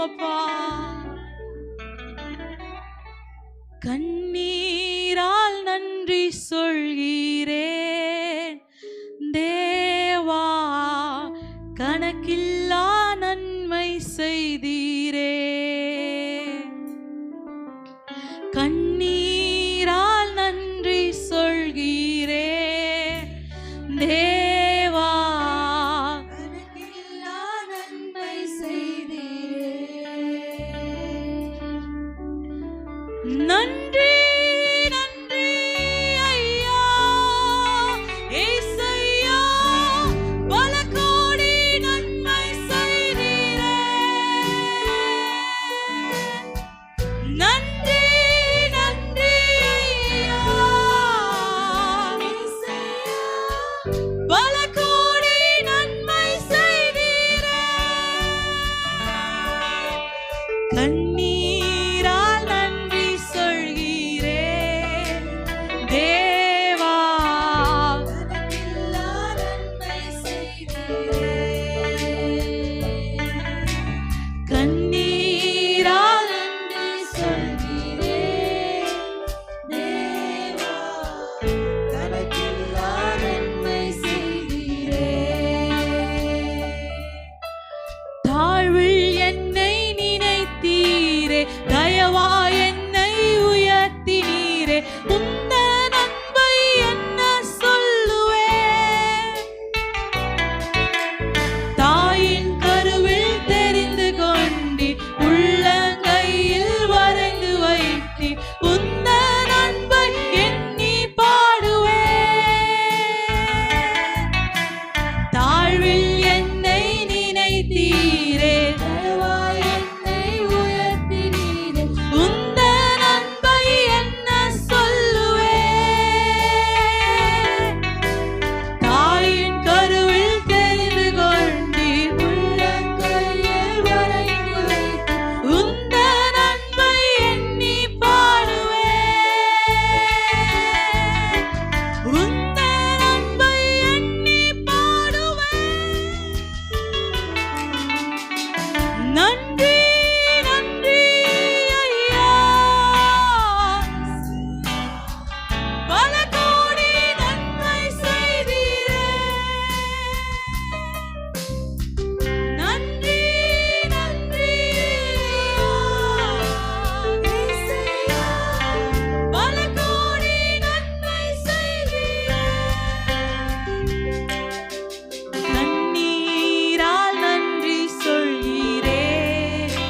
அப்பா கண்ணீரால் நன்றி சொல்கிறேன் தேவா, கணக்கில்லா நன்மை செய்தீரே. கண்ணீரால் நன்றி சொல்கிறேன் தேவா, கணக்கில்லா நன்மை செய்தீரே. நன்றி நன்றி ஐயா ஏசையா, பல கோடி நன்மை செய்தீரே. நன்றி நன்றி ஐயா ஏசையா, பல கோடி நன்மை செய்தீரே. கண்ணீர்